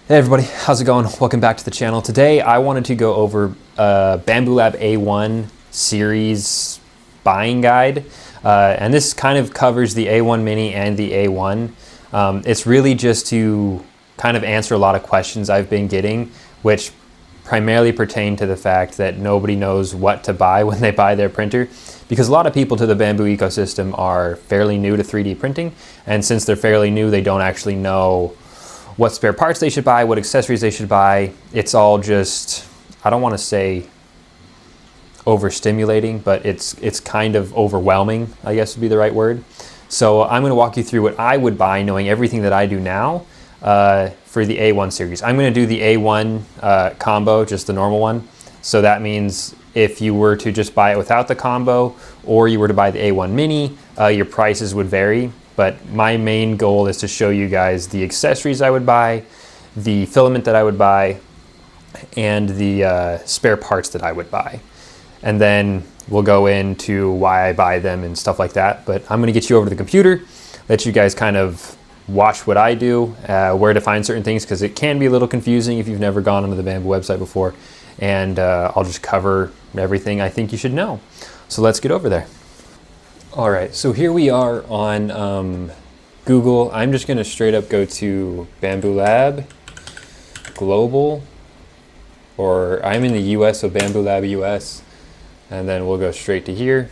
Hey everybody, how's it going? Welcome back to the channel. Today I wanted to go over Bambu Lab A1 series buying guide. And this kind of covers the A1 Mini and the A1. It's really just to kind of answer a lot of questions I've been getting, which primarily pertain to the fact that nobody knows what to buy when they buy their printer. Because a lot of people to the Bambu ecosystem are fairly new to 3D printing. And since they're fairly new, they don't actually know what spare parts they should buy, what accessories they should buy. It's all just, I don't want to say overstimulating, but it's kind of overwhelming, I guess would be the right word. So I'm going to walk you through what I would buy, knowing everything that I do now for the A1 series. I'm going to do the A1 combo, just the normal one. So that means if you were to just buy it without the combo, or you were to buy the A1 Mini, your prices would vary. But my main goal is to show you guys the accessories I would buy, the filament that I would buy, and the spare parts that I would buy. And then we'll go into why I buy them and stuff like that. But I'm gonna get you over to the computer, let you guys kind of watch what I do, where to find certain things, because it can be a little confusing if you've never gone onto the Bambu website before. And I'll just cover everything I think you should know. So let's get over there. All right, so here we are on Google. I'm just gonna straight up go to Bambu Lab Global, or I'm in the US, so Bambu Lab US, and then we'll go straight to here.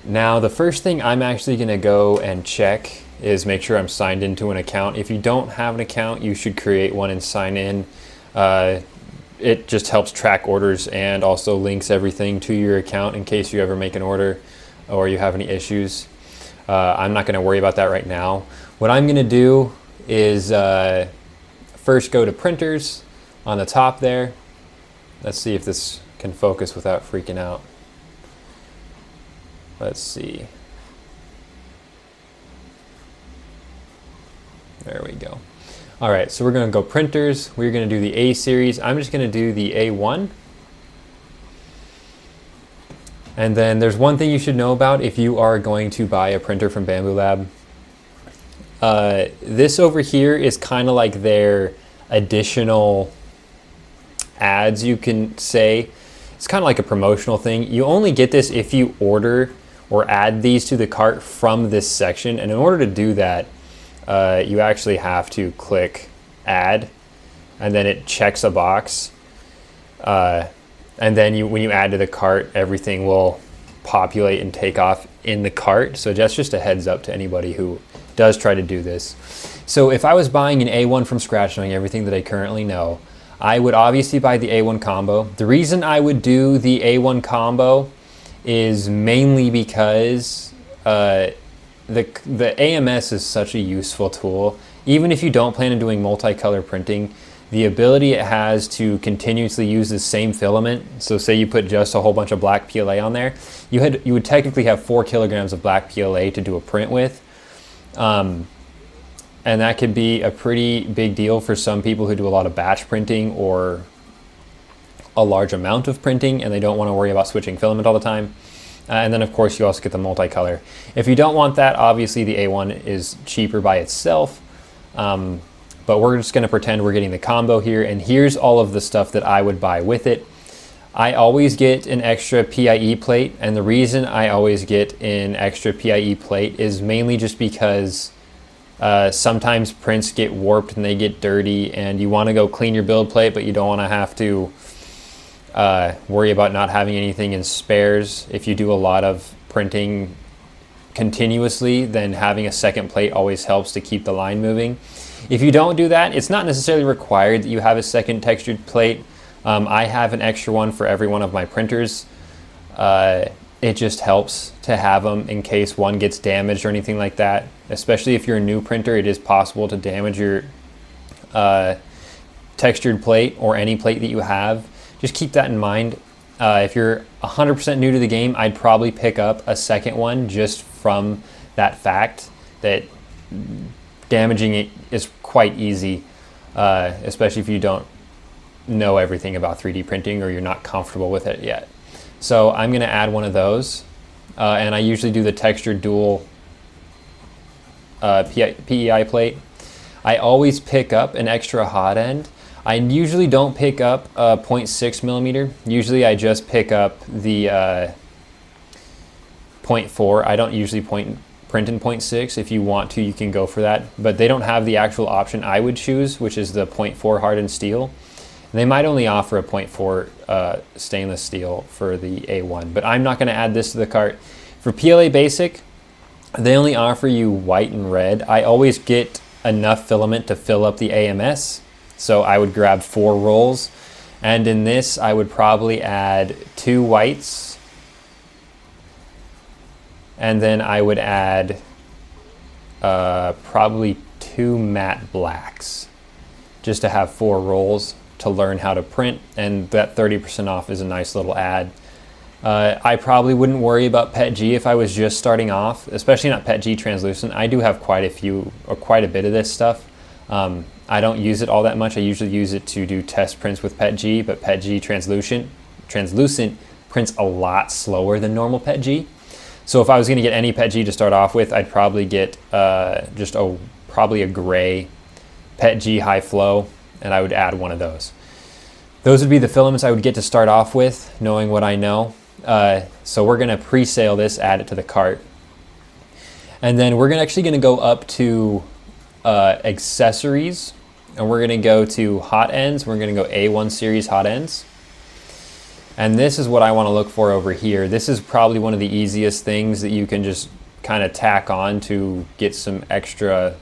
Now, the first thing I'm actually gonna go and check is make sure I'm signed into an account. If you don't have an account, you should create one and sign in. It just helps track orders and also links everything to your account in case you ever make an order or you have any issues. I'm not going to worry about that right now. What I'm going to do is first go to printers on the top there. Let's see if this can focus without freaking out. Let's see. There we go. All right, so we're gonna go printers. We're gonna do the A series. I'm just gonna do the A1. And then there's one thing you should know about if you are going to buy a printer from Bambu Lab. This over here is kind of like their additional ads, you can say. It's kind of like a promotional thing. You only get this if you order or add these to the cart from this section. And in order to do that, you actually have to click add, and then it checks a box, and then when you add to the cart, everything will populate and take off in the cart. So that's just a heads up to anybody who does try to do this. So if I was buying an A1 from scratch, knowing everything that I currently know, I would obviously buy the A1 combo. The reason I would do the A1 combo is mainly because the AMS is such a useful tool. Even if you don't plan on doing multicolor printing, the ability it has to continuously use the same filament. So say you put just a whole bunch of black PLA on there, you would technically have 4 kilograms of black PLA to do a print with. And that could be a pretty big deal for some people who do a lot of batch printing or a large amount of printing, and they don't want to worry about switching filament all the time. And then of course you also get the multicolor. If you don't want that, obviously the A1 is cheaper by itself. But we're just gonna pretend we're getting the combo here, and here's all of the stuff that I would buy with it. I always get an extra PIE plate, and the reason I always get an extra PIE plate is mainly just because sometimes prints get warped and they get dirty, and you wanna go clean your build plate, but you don't wanna have to worry about not having anything in spares. If you do a lot of printing continuously, then having a second plate always helps to keep the line moving. If you don't do that, it's not necessarily required that you have a second textured plate. I have an extra one for every one of my printers. It just helps to have them in case one gets damaged or anything like that. Especially if you're a new printer, it is possible to damage your textured plate or any plate that you have. Just keep that in mind. If you're 100% new to the game, I'd probably pick up a second one just from that fact that damaging it is quite easy, especially if you don't know everything about 3D printing or you're not comfortable with it yet. So I'm going to add one of those, and I usually do the textured dual PEI plate. I always pick up an extra hot end. I usually don't pick up a 0.6 millimeter. Usually I just pick up the 0.4. I don't usually print in 0.6. If you want to, you can go for that. But they don't have the actual option I would choose, which is the 0.4 hardened steel. And they might only offer a 0.4 stainless steel for the A1, but I'm not going to add this to the cart. For PLA Basic, they only offer you white and red. I always get enough filament to fill up the AMS, so I would grab 4 rolls. And in this, I would probably add 2 whites, and then I would add probably 2 matte blacks, just to have 4 rolls to learn how to print, and that 30% off is a nice little add. I probably wouldn't worry about PETG if I was just starting off, especially not PETG translucent. I do have quite a bit of this stuff. I don't use it all that much. I usually use it to do test prints with PETG, but PETG translucent prints a lot slower than normal PETG. So if I was going to get any PETG to start off with, I'd probably get probably a gray PETG high flow, and I would add one of those. Those would be the filaments I would get to start off with, knowing what I know. So we're going to pre-sale this, add it to the cart. And then we're actually going to go up to accessories, and we're going to go to hot ends. We're going to go A1 series hot ends. And this is what I want to look for over here. This is probably one of the easiest things that you can just kind of tack on to get some extra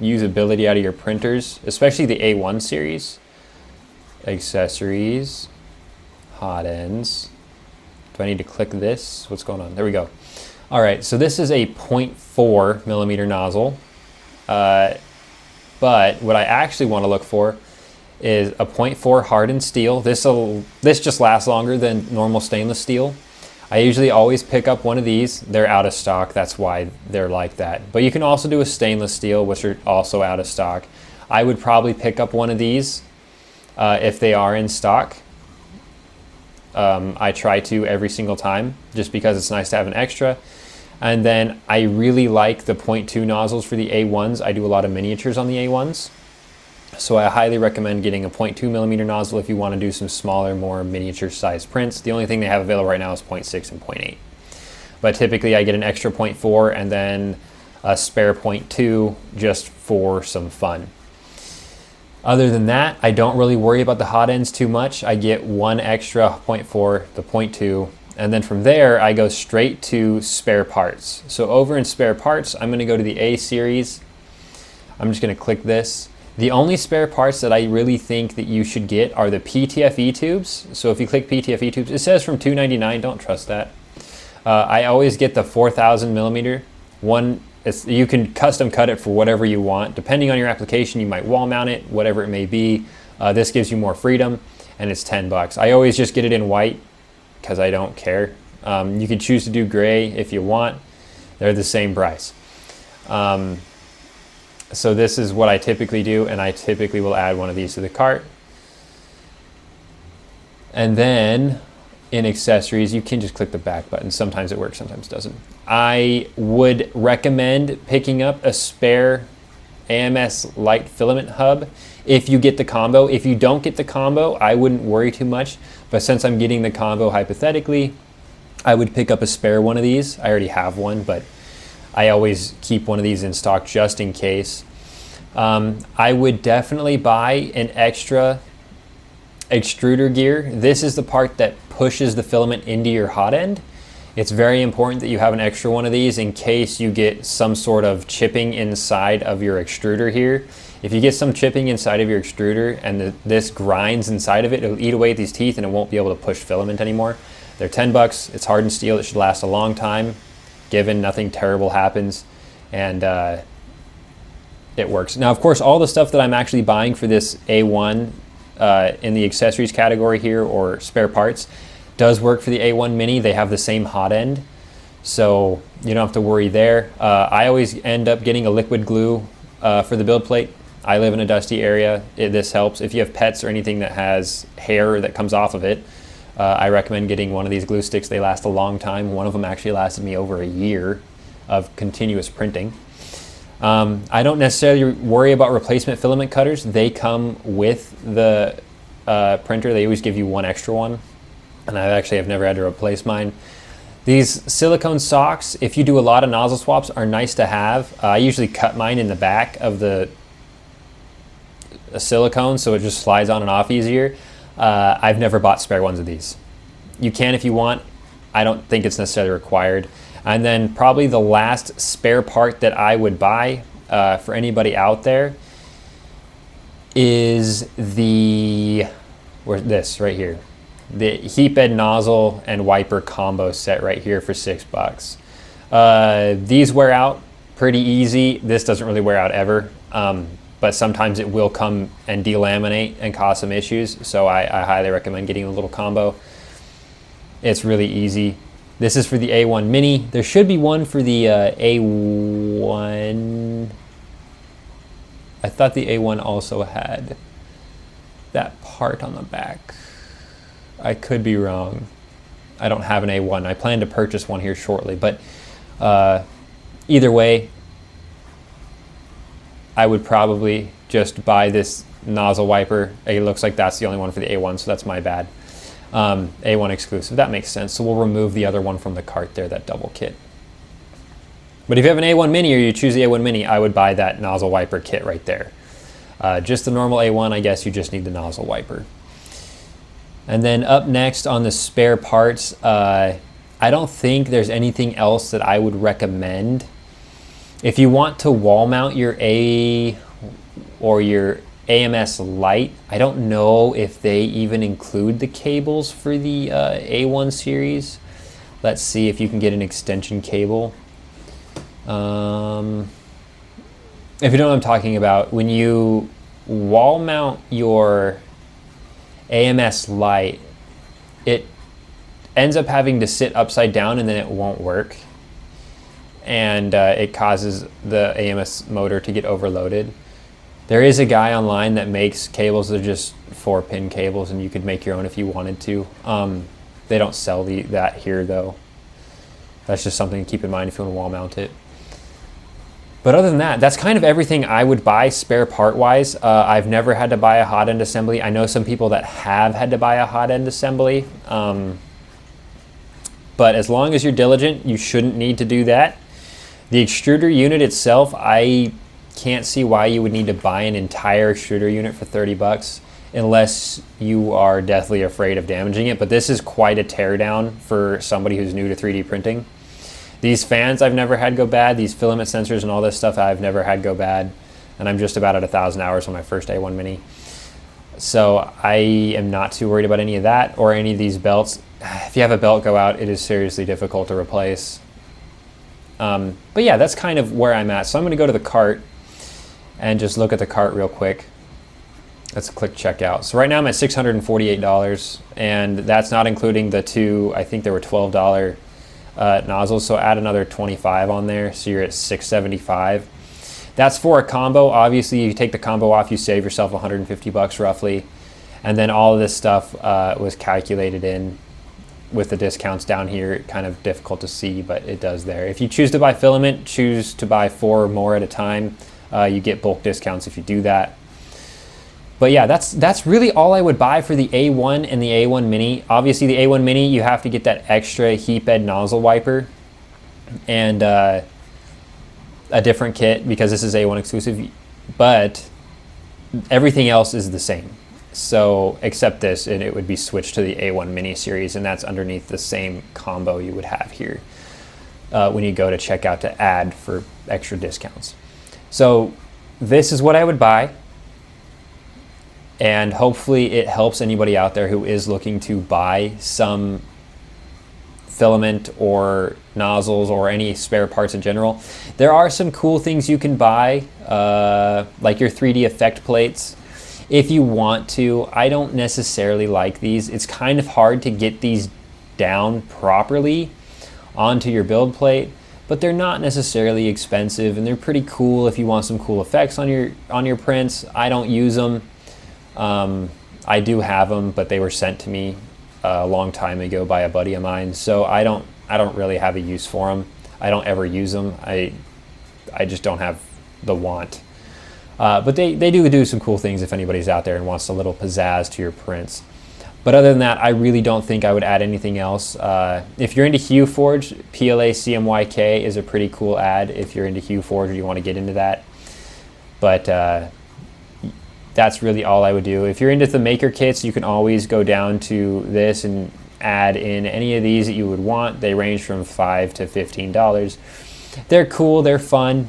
usability out of your printers, especially the A1 series. Accessories, hot ends. Do I need to click this? What's going on? There we go. All right, so this is a 0.4 millimeter nozzle. But what I actually want to look for is a 0.4 hardened steel. This just lasts longer than normal stainless steel. I usually always pick up one of these. They're out of stock, that's why they're like that. But you can also do a stainless steel, which are also out of stock. I would probably pick up one of these if they are in stock. I try to every single time, just because it's nice to have an extra. And then I really like the 0.2 nozzles for the A1s. I do a lot of miniatures on the A1s. So I highly recommend getting a 0.2 millimeter nozzle if you want to do some smaller, more miniature sized prints. The only thing they have available right now is 0.6 and 0.8. But typically I get an extra 0.4 and then a spare 0.2 just for some fun. Other than that, I don't really worry about the hot ends too much. I get one extra 0.4, the 0.2, and then from there I go straight to spare parts. So over in spare parts, I'm going to go to the A series. I'm just going to click this. The only spare parts that I really think that you should get are the PTFE tubes. So if you click PTFE tubes, it says from $2.99. Don't trust that. I always get the 4,000 millimeter one. You can custom cut it for whatever you want. Depending on your application, you might wall mount it, whatever it may be. This gives you more freedom, and it's $10. I always just get it in white because I don't care. You can choose to do gray if you want. They're the same price. So this is what I typically do, and I typically will add one of these to the cart. And then in accessories, you can just click the back button. Sometimes it works, sometimes it doesn't. I would recommend picking up a spare AMS light filament hub if you get the combo. If you don't get the combo, I wouldn't worry too much, but since I'm getting the combo hypothetically, I would pick up a spare one of these. I already have one, but I always keep one of these in stock just in case. I would definitely buy an extra extruder gear. This is the part that pushes the filament into your hot end. It's very important that you have an extra one of these in case you get some sort of chipping inside of your extruder here. If you get some chipping inside of your extruder and this grinds inside of it, it'll eat away at these teeth and it won't be able to push filament anymore. They're $10. It's hardened steel. It should last a long time, given nothing terrible happens, and it works. Now, of course, all the stuff that I'm actually buying for this A1 in the accessories category here, or spare parts, does work for the A1 Mini. They have the same hot end, so you don't have to worry there. I always end up getting a liquid glue for the build plate. I live in a dusty area. This helps. If you have pets or anything that has hair that comes off of it, I recommend getting one of these glue sticks. They last a long time. One of them actually lasted me over a year of continuous printing. I don't necessarily worry about replacement filament cutters. They come with the printer. They always give you one extra one, and I actually have never had to replace mine. These silicone socks, if you do a lot of nozzle swaps, are nice to have. I usually cut mine in the back of the silicone so it just slides on and off easier. I've never bought spare ones of these. You can if you want. I don't think it's necessarily required. And then probably the last spare part that I would buy for anybody out there is this right here. The heat bed nozzle and wiper combo set right here for $6. These wear out pretty easy. This doesn't really wear out ever, but sometimes it will come and delaminate and cause some issues. So I highly recommend getting a little combo. It's really easy. This is for the A1 Mini. There should be one for the A1. I thought the A1 also had that part on the back. I could be wrong. I don't have an A1. I plan to purchase one here shortly, but either way, I would probably just buy this nozzle wiper. It looks like that's the only one for the A1, so that's my bad. A1 exclusive, that makes sense. So we'll remove the other one from the cart there, that double kit. But if you have an A1 Mini or you choose the A1 Mini, I would buy that nozzle wiper kit right there. Just the normal A1, I guess you just need the nozzle wiper. And then up next on the spare parts, I don't think there's anything else that I would recommend. If you want to wall mount your A or your AMS Lite, I don't know if they even include the cables for the A1 series. Let's see if you can get an extension cable. If you don't know what I'm talking about, when you wall mount your AMS Lite, it ends up having to sit upside down and then it won't work. And it causes the AMS motor to get overloaded. There is a guy online that makes cables that are just 4-pin cables, and you could make your own if you wanted to. They don't sell that here though. That's just something to keep in mind if you want to wall mount it. But other than that, that's kind of everything I would buy spare part wise. I've never had to buy a hot end assembly. I know some people that have had to buy a hot end assembly. But as long as you're diligent, you shouldn't need to do that. The extruder unit itself, I can't see why you would need to buy an entire extruder unit for $30 unless you are deathly afraid of damaging it. But this is quite a teardown for somebody who's new to 3D printing. These fans I've never had go bad. These filament sensors and all this stuff I've never had go bad. And I'm just about at 1,000 hours on my first A1 Mini. So I am not too worried about any of that or any of these belts. If you have a belt go out, it is seriously difficult to replace. But yeah, that's kind of where I'm at. So I'm going to go to the cart and just look at the cart real quick. Let's click checkout. So right now I'm at $648, and that's not including the two, I think there were $12 nozzles. So add another 25 on there, so you're at $675. That's for a combo. Obviously, you take the combo off, you save yourself $150 roughly. And then all of this stuff was calculated in with the discounts down here. Kind of difficult to see, but it does there. If you choose to buy filament, choose to buy 4 or more at a time. You get bulk discounts if you do that. But yeah, that's really all I would buy for the A1 and the A1 Mini. Obviously, the A1 Mini, you have to get that extra heat bed nozzle wiper and a different kit because this is A1 exclusive. But everything else is the same. So except this, and it would be switched to the A1 Mini series, and that's underneath the same combo you would have here when you go to checkout to add for extra discounts. So this is what I would buy, and hopefully it helps anybody out there who is looking to buy some filament or nozzles or any spare parts in general. There are some cool things you can buy, like your 3D effect plates. If you want to, I don't necessarily like these. It's kind of hard to get these down properly onto your build plate, but they're not necessarily expensive, and they're pretty cool if you want some cool effects on your prints. I don't use them. I do have them, but they were sent to me a long time ago by a buddy of mine, so I don't really have a use for them. I don't ever use them. I just don't have the want. But they do some cool things if anybody's out there and wants a little pizzazz to your prints. But other than that, I really don't think I would add anything else. If you're into HueForge, PLA CMYK is a pretty cool ad if you're into HueForge or you want to get into that. But that's really all I would do. If you're into the maker kits, you can always go down to this and add in any of these that you would want. They range from $5 to $15. They're cool, they're fun.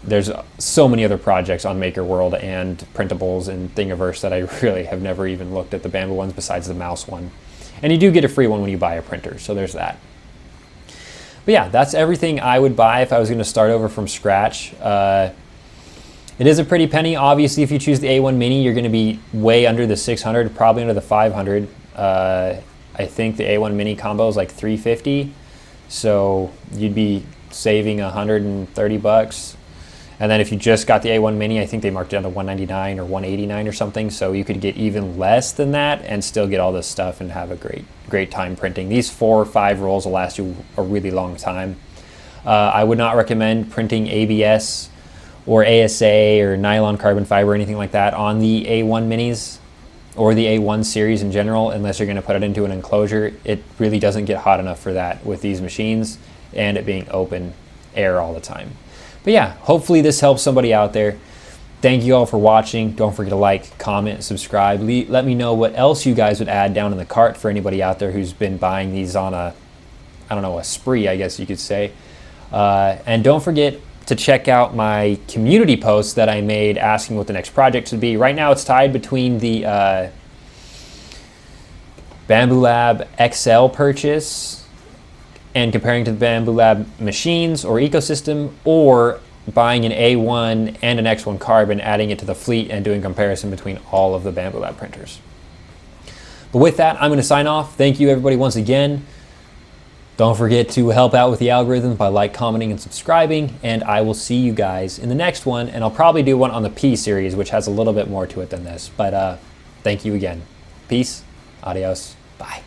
There's so many other projects on Maker World and printables and Thingiverse that I really have never even looked at the Bambu ones besides the mouse one. And you do get a free one when you buy a printer, so there's that. But yeah, that's everything I would buy if I was going to start over from scratch. It is a pretty penny. Obviously, if you choose the A1 Mini, you're going to be way under the 600, probably under the 500. I think the A1 Mini combo is like $350, so you'd be saving $130. And then if you just got the A1 Mini, I think they marked it down to $199 or $189 or something, so you could get even less than that and still get all this stuff and have a great time printing. These 4 or 5 rolls will last you a really long time. I would not recommend printing ABS or ASA or nylon carbon fiber or anything like that on the A1 Minis or the A1 series in general, unless you're going to put it into an enclosure. It really doesn't get hot enough for that with these machines and it being open air all the time. But yeah, hopefully this helps somebody out there. Thank you all for watching. Don't forget to like, comment, subscribe. Let me know what else you guys would add down in the cart for anybody out there who's been buying these on a spree, I guess you could say. And don't forget to check out my community post that I made asking what the next project should be. Right now it's tied between the Bambu Lab XL purchase and comparing to the Bambu Lab machines or ecosystem, or buying an A1 and an X1 Carbon, adding it to the fleet and doing comparison between all of the Bambu Lab printers. But with that, I'm going to sign off. Thank you everybody once again. Don't forget to help out with the algorithm by commenting, and subscribing, and I will see you guys in the next one, and I'll probably do one on the P series, which has a little bit more to it than this. But thank you again. Peace, adios, bye.